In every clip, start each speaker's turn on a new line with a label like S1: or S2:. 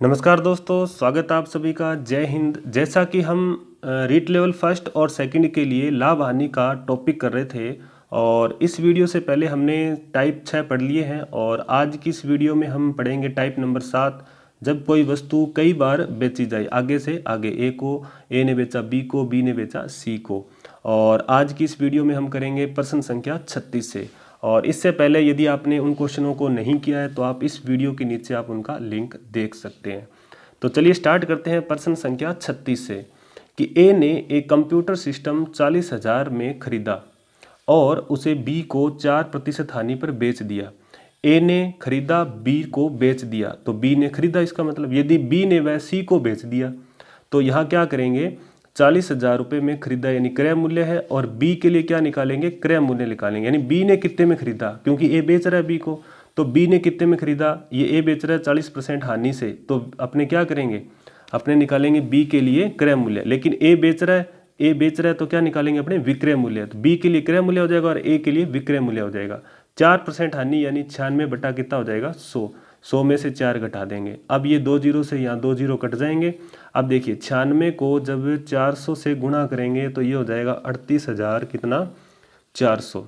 S1: नमस्कार दोस्तों, स्वागत है आप सभी का। जय हिंद। जैसा कि हम रीट लेवल फर्स्ट और सेकंड के लिए लाभ हानि का टॉपिक कर रहे थे और इस वीडियो से पहले हमने टाइप 6 पढ़ लिए हैं और आज की इस वीडियो में हम पढ़ेंगे टाइप नंबर 7। जब कोई वस्तु कई बार बेची जाए, आगे से आगे, ए ने बेचा बी को, बी ने बेचा सी को। और आज की इस वीडियो में हम करेंगे प्रश्न संख्या 36 से। और इससे पहले यदि आपने उन क्वेश्चनों को नहीं किया है तो आप इस वीडियो के नीचे आप उनका लिंक देख सकते हैं। तो चलिए स्टार्ट करते हैं प्रश्न संख्या 36 से कि ए ने एक कंप्यूटर सिस्टम 40,000 में खरीदा और उसे बी को 4% हानि पर बेच दिया। ए ने खरीदा, बी को बेच दिया। तो बी ने खरीदा, इसका मतलब यदि बी ने वह सी को बेच दिया तो यहाँ क्या करेंगे, 40,000 रुपये में खरीदा यानी क्रय मूल्य है, और बी के लिए क्या निकालेंगे, क्रय मूल्य निकालेंगे। यानी बी ने कितने में खरीदा, क्योंकि ए बेच रहा है बी को, तो बी ने कितने में खरीदा, ये ए बेच रहा है 40% हानि से, तो अपने क्या करेंगे, अपने निकालेंगे बी के लिए क्रय मूल्य। लेकिन ए बेच रहा है तो क्या निकालेंगे, अपने विक्रय मूल्य। तो बी के लिए क्रय मूल्य हो जाएगा और ए के लिए विक्रय मूल्य हो जाएगा। 4% हानि यानी 96 बटा कितना हो जाएगा, 100 में से 4 घटा देंगे। अब ये 2 जीरो से यहाँ 2 जीरो कट जाएंगे। अब देखिए 96 को जब 400 से गुणा करेंगे तो ये हो जाएगा 38,000 कितना, 400।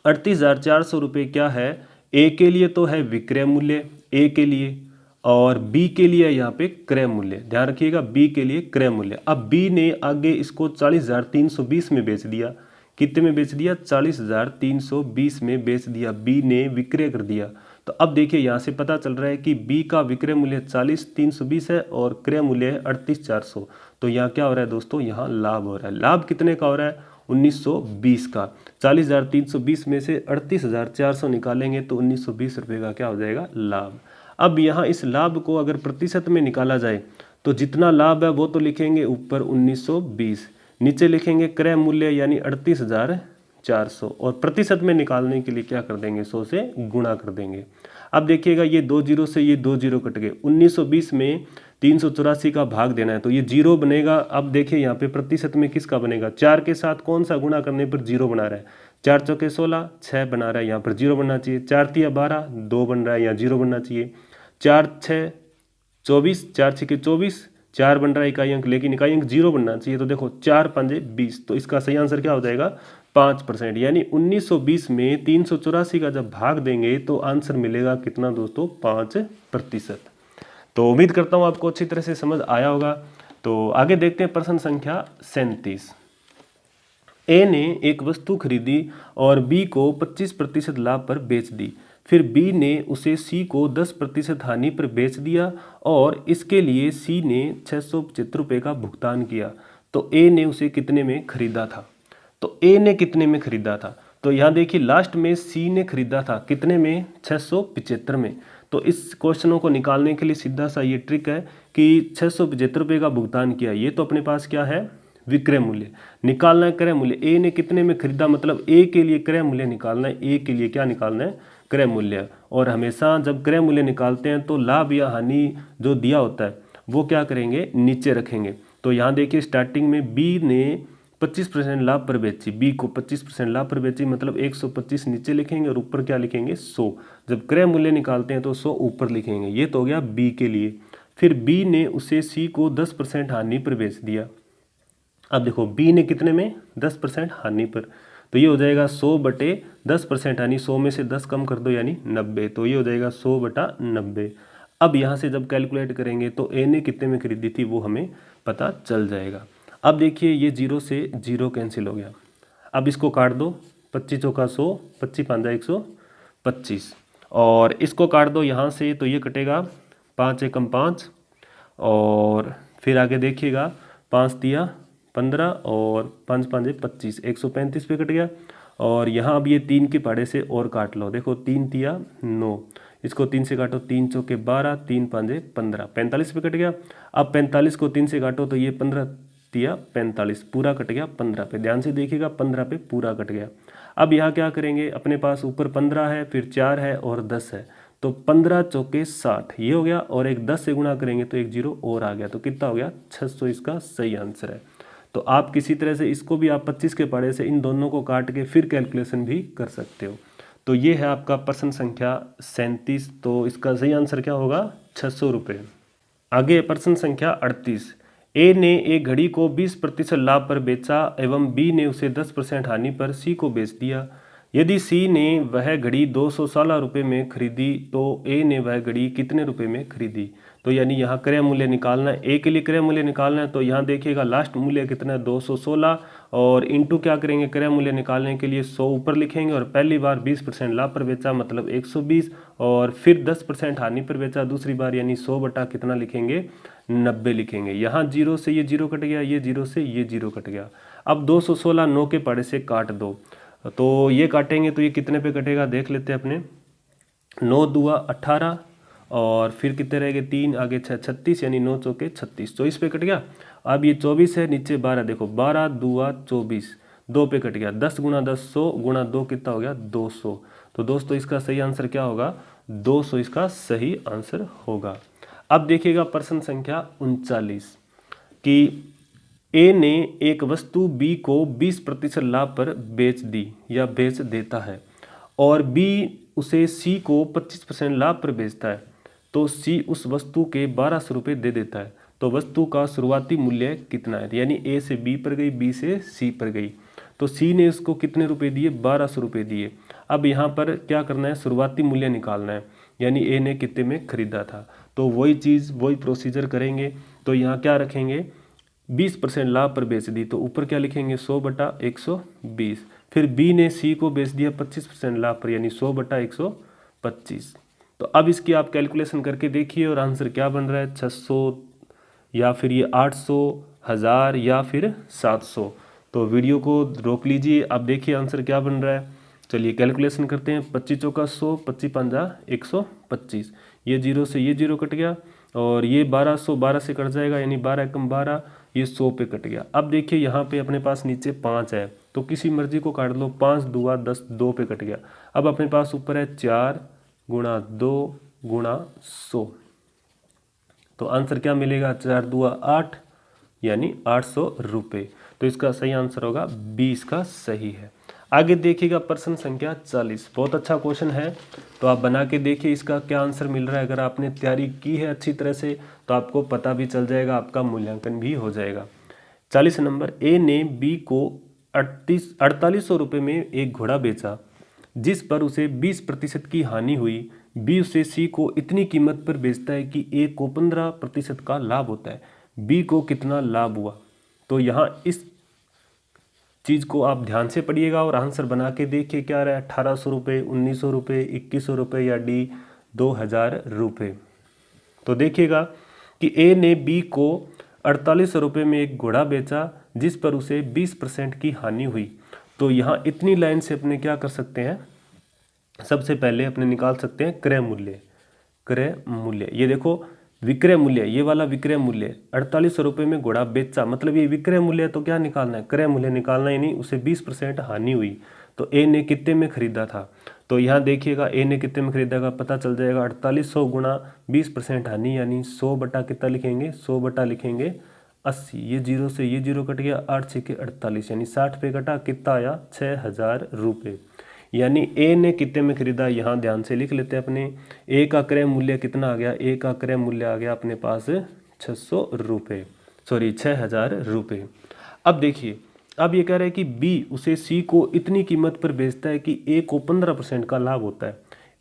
S1: 38,400 रुपये क्या है, ए के लिए तो है विक्रय मूल्य, ए के लिए, और बी के लिए यहाँ पे क्रय मूल्य। ध्यान रखिएगा, बी के लिए क्रय मूल्य। अब बी ने आगे इसको 40,320 में बेच दिया। कितने में बेच दिया, 40,320 में बेच दिया। बी ने विक्रय कर दिया। तो अब देखिए यहाँ से पता चल रहा है कि बी का विक्रय मूल्य 40,320 है और क्रय मूल्य है 38,400। तो यहाँ क्या हो रहा है दोस्तों, यहाँ लाभ हो रहा है। लाभ कितने का हो रहा है, 1920 का। 40,320 में से 38,400 निकालेंगे तो 1920 रुपये का क्या हो जाएगा, लाभ। अब यहाँ इस लाभ को अगर प्रतिशत में निकाला जाए तो जितना लाभ है वो तो लिखेंगे ऊपर 1920, नीचे लिखेंगे क्रय मूल्य यानी 38,400, और प्रतिशत में निकालने के लिए क्या कर देंगे, 100 से गुणा कर देंगे। अब देखिएगा ये 2 जीरो से ये 2 जीरो कट गए। 1920 में 384 का भाग देना है तो ये जीरो बनेगा। अब देखिए यहाँ पे प्रतिशत में किसका बनेगा, 4 के साथ कौन सा गुणा करने पर जीरो बना रहा है, 4 चौके 16, 6 बना रहा है, यहाँ पर जीरो बनना चाहिए। 4 तिया 12, 2 बन रहा है, यहाँ जीरो बनना चाहिए। 4 6 24, 4 6 24, 4 बन रहा है इकाई अंक, लेकिन इकाई अंक जीरो बनना चाहिए। तो देखो 4 5 20, तो इसका सही आंसर क्या हो जाएगा, 5%। यानी 1920 में 384 का जब भाग देंगे तो आंसर मिलेगा कितना दोस्तों, 5%। तो उम्मीद करता हूँ आपको अच्छी तरह से समझ आया होगा। तो आगे देखते हैं प्रश्न संख्या 37। ए ने एक वस्तु खरीदी और बी को 25% लाभ पर बेच दी। फिर बी ने उसे सी को 10% हानि पर बेच दिया और इसके लिए सी ने 675 रुपये का भुगतान किया। तो ए ने उसे कितने में खरीदा था, तो ए ने कितने में खरीदा था, तो यहाँ देखिए लास्ट में सी ने खरीदा था कितने में, 675 में। तो इस क्वेश्चनों को निकालने के लिए सीधा सा ये ट्रिक है कि 675 रुपये का भुगतान किया, ये तो अपने पास क्या है, विक्रय मूल्य। निकालना है क्रय मूल्य, ए ने कितने में खरीदा, मतलब ए के लिए क्रय मूल्य निकालना है, ए के लिए क्या निकालना है, क्रय मूल्य। और हमेशा जब क्रय मूल्य निकालते हैं तो लाभ या हानि जो दिया होता है वो क्या करेंगे, नीचे रखेंगे। तो यहाँ देखिए स्टार्टिंग में बी ने 25% लाभ पर बेची, बी को 25% लाभ पर बेची, मतलब 125 नीचे लिखेंगे और ऊपर क्या लिखेंगे, 100। जब क्रय मूल्य निकालते हैं तो 100 ऊपर लिखेंगे। ये तो हो गया बी के लिए। फिर बी ने उसे सी को 10% हानि पर बेच दिया। अब देखो बी ने कितने में, 10% हानि पर, तो ये हो जाएगा 100 बटे 10% हानि, 100 में से 10 कम कर दो यानी 90, तो ये हो जाएगा 100 बटा 90। अब यहाँ से जब कैलकुलेट करेंगे तो ए ने कितने में खरीदी थी वो हमें पता चल जाएगा। अब देखिए ये 0 से 0 कैंसिल हो गया। अब इसको काट दो, 25 चौका 100, 25 5 125, और इसको काट दो यहाँ से तो ये कटेगा 5 एकम 5, और फिर आगे देखिएगा 5 तिया 15 और 5 5 25, 135 पे कट गया। और यहाँ अब ये 3 के पाड़े से और काट लो, देखो 3 तिया 9, इसको 3 से काटो, 3 चौके 12, 3 5 15, 45 पे कट गया। अब 45 को 3 से काटो तो ये 15 तिया 45, पूरा कट गया 15 पे। ध्यान से देखिएगा 15 पे पूरा कट गया। अब यहाँ क्या करेंगे, अपने पास ऊपर 15 है, फिर 4 है और 10 है, तो 15 चौके 60 ये हो गया, और एक 10 से गुणा करेंगे तो एक जीरो और आ गया, तो कितना हो गया, 600 इसका सही आंसर है। तो आप किसी तरह से इसको भी आप 25 के पाड़े से इन दोनों को काट के फिर कैलकुलेशन भी कर सकते हो। तो ये है आपका प्रश्न संख्या 37। तो इसका सही आंसर क्या होगा, 600 रुपये। आगे प्रश्न संख्या 38। ए ने एक घड़ी को 20% लाभ पर बेचा एवं बी ने उसे 10% हानि पर सी को बेच दिया। यदि सी ने वह घड़ी 216 रुपये में खरीदी तो ए ने वह घड़ी कितने रुपए में खरीदी। तो यानी यहाँ क्रय मूल्य निकालना है, ए के लिए क्रय मूल्य निकालना है। तो यहाँ देखिएगा लास्ट मूल्य कितना है 216 और इंटू क्या करेंगे, क्रय मूल्य निकालने के लिए 100 ऊपर लिखेंगे और पहली बार 20% लाभ पर बेचा मतलब 120 और फिर 10% हानि पर बेचा दूसरी बार, यानी 100 बटा कितना लिखेंगे 90 लिखेंगे। यहाँ जीरो से ये जीरो कट गया, ये जीरो से ये जीरो कट गया। अब 216 9 के पड़े से काट दो, तो ये काटेंगे तो ये कितने पे कटेगा देख लेते हैं अपने। 9 दूआ 18 और फिर कितने रह गए 3 आगे 6 36, यानी 9 चौके 36, 24 पे कट गया। अब ये 24 है, नीचे 12, देखो 12 दूआ 24, 2 पे कट गया। 10 गुना 10 100 गुना 2 कितना हो गया 200। तो दोस्तों इसका सही आंसर क्या होगा 200, इसका सही आंसर होगा। अब देखिएगा प्रश्न संख्या 39 कि ए ने एक वस्तु बी को 20% लाभ पर बेच दी या बेच देता है और बी उसे सी को 25% लाभ पर बेचता है, तो सी उस वस्तु के 1200 रुपये दे देता है। तो वस्तु का शुरुआती मूल्य कितना है, यानी ए से बी पर गई, बी से सी पर गई, तो सी ने उसको कितने रुपए दिए 1200 रुपये दिए। अब यहाँ पर क्या करना है, शुरुआती मूल्य निकालना है, यानी ए ने कितने में खरीदा था। तो वही चीज़ वही प्रोसीजर करेंगे। तो यहाँ क्या रखेंगे 20% लाभ पर बेच दी, तो ऊपर क्या लिखेंगे 100 बटा 120। फिर बी ने सी को बेच दिया 25% लाभ पर, यानी 100 बटा 125। तो अब इसकी आप कैलकुलेशन करके देखिए और आंसर क्या बन रहा है 600 या फिर ये 800, 1000 या फिर 700। तो वीडियो को रोक लीजिए, अब देखिए आंसर क्या बन रहा है। चलिए कैलकुलेशन करते हैं। 25 चौका 100, 25 पंजा 125, ये जीरो से ये जीरो कट गया और ये 1200 12 से कट जाएगा, यानी 12 एकम 12, ये 100 पे कट गया। अब देखिए यहाँ पे अपने पास नीचे 5 है, तो किसी मर्जी को काट लो, 5 दूआ 10, 2 पे कट गया। अब अपने पास ऊपर है 4 गुणा 2 गुणा 100, तो आंसर क्या मिलेगा 4 दूआ 8, यानी 800 रुपये। तो इसका सही आंसर होगा 20 का सही है। आगे देखिएगा प्रश्न संख्या 40, बहुत अच्छा क्वेश्चन है, तो आप बना के देखिए इसका क्या आंसर मिल रहा है। अगर आपने तैयारी की है अच्छी तरह से तो आपको पता भी चल जाएगा, आपका मूल्यांकन भी हो जाएगा। 40 नंबर, ए ने बी को 4800 रुपये में एक घोड़ा बेचा जिस पर उसे 20% की हानि हुई। बी उसे सी को इतनी कीमत पर बेचता है कि ए को 15% का लाभ होता है। बी को कितना लाभ हुआ। तो यहाँ इस चीज़ को आप ध्यान से पढ़िएगा और आंसर बना के देखिए क्या रहा है 1800 रुपये, 1900 रुपये, 2100 रुपये या डी 2000 रुपये। तो देखिएगा कि ए ने बी को 4800 रुपये में एक घोड़ा बेचा जिस पर उसे 20% की हानि हुई। तो यहाँ इतनी लाइन से अपने क्या कर सकते हैं, सबसे पहले अपने निकाल सकते हैं क्रय मूल्य। क्रय मूल्य ये देखो विक्रय मूल्य, ये वाला विक्रय मूल्य 4800 रुपये में घोड़ा बेचा, मतलब ये विक्रय मूल्य, तो क्या निकालना है क्रय मूल्य निकालना, यानी उसे 20% हानि हुई। तो ए ने कितने में खरीदा था, तो यहाँ देखिएगा ए ने कितने में खरीदा पता चल जाएगा 4800 गुणा 20% हानि, यानी 100 बटा कितना लिखेंगे 100 बटा लिखेंगे 80, ये जीरो से ये जीरो कट गया, 8 6 48, यानी 60 पे कटा, कितना आया 6000 रुपये। यानी ए ने कितने में खरीदा, यहाँ ध्यान से लिख लेते हैं अपने। ए का क्रय मूल्य कितना आ गया, ए का क्रय मूल्य आ गया अपने पास 600 रुपये, सॉरी 6000 रुपये। अब देखिए अब ये कह रहा है कि बी उसे सी को इतनी कीमत पर बेचता है कि ए को 15% का लाभ होता है।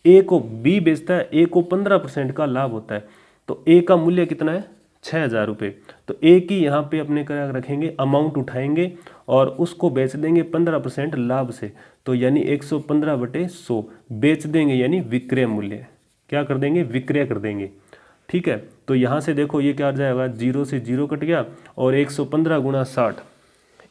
S1: ए को बी बेचता है, ए को 15% का लाभ होता है। तो ए का मूल्य कितना है 6000 रुपये। तो ए की यहाँ पे अपने क्या रखेंगे अमाउंट उठाएंगे और उसको बेच देंगे 15% लाभ से, तो यानी 115 बटे 100 बेच देंगे, यानी विक्रय मूल्य क्या कर देंगे विक्रय कर देंगे। ठीक है, तो यहाँ से देखो ये क्या आ जाएगा, जीरो से जीरो कट गया और 115 गुणा 60,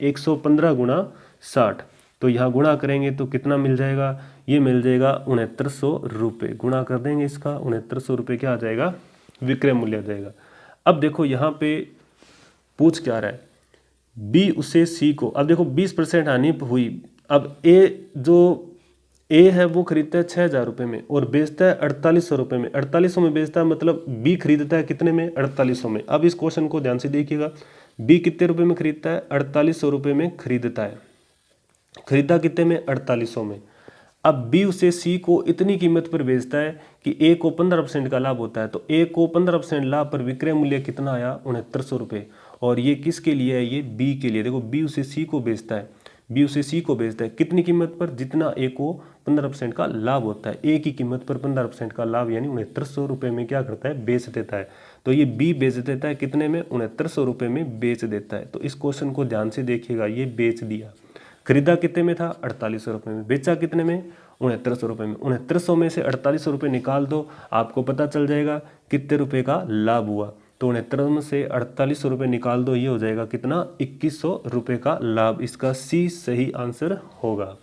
S1: 115 गुणा 60, तो यहाँ गुणा करेंगे तो कितना मिल जाएगा, ये मिल जाएगा 6900 रुपये। गुणा कर देंगे इसका 6900 रुपये, क्या आ जाएगा विक्रय मूल्य आ जाएगा। अब देखो यहाँ पे पूछ क्या रहा है, बी उसे सी को, अब देखो 20% हानि हुई। अब ए जो ए है वो खरीदता है 6000 रुपये में और बेचता है 4800 रुपये में, 4800 में बेचता है, मतलब बी खरीदता है कितने में 4800 में। अब इस क्वेश्चन को ध्यान से देखिएगा, बी कितने रुपये में खरीदता है 4800 रुपये में खरीदता है, खरीदा कितने में 4800 में। अब बी उसे सी को इतनी कीमत पर बेचता है कि ए को 15% का लाभ होता है। तो ए को 15% लाभ पर विक्रय मूल्य कितना आया, 6900 रुपये। और ये किसके लिए है, ये बी के लिए। देखो बी उसे सी को बेचता है, बी उसे सी को बेचता है कितनी कीमत पर, जितना ए को 15% का लाभ होता है। ए की कीमत पर 15% का लाभ यानी 6900 रुपये में क्या करता है, बेच देता है। तो ये बी बेच देता है कितने में, 6900 रुपये में बेच देता है। तो इस क्वेश्चन को ध्यान से देखिएगा, ये बेच दिया। खरीदा कितने में था, 4800 रुपये में। बेचा कितने में, 6900 रुपये में। 6900 में से 4800 रुपये निकाल दो, आपको पता चल जाएगा कितने रुपए का लाभ हुआ। तो 69 में से 4800 रुपये निकाल दो, ये हो जाएगा कितना, 2100 रुपये का लाभ। इसका सी सही आंसर होगा।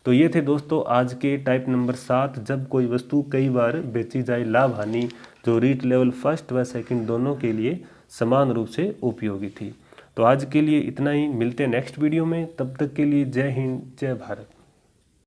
S1: तो ये थे दोस्तों आज के टाइप नंबर 7, जब कोई वस्तु कई बार बेची जाए, लाभ हानि, जो रीट लेवल फर्स्ट व सेकंड दोनों के लिए समान रूप से उपयोगी थी। तो आज के लिए इतना ही, मिलते हैं नेक्स्ट वीडियो में। तब तक के लिए जय हिंद, जय भारत।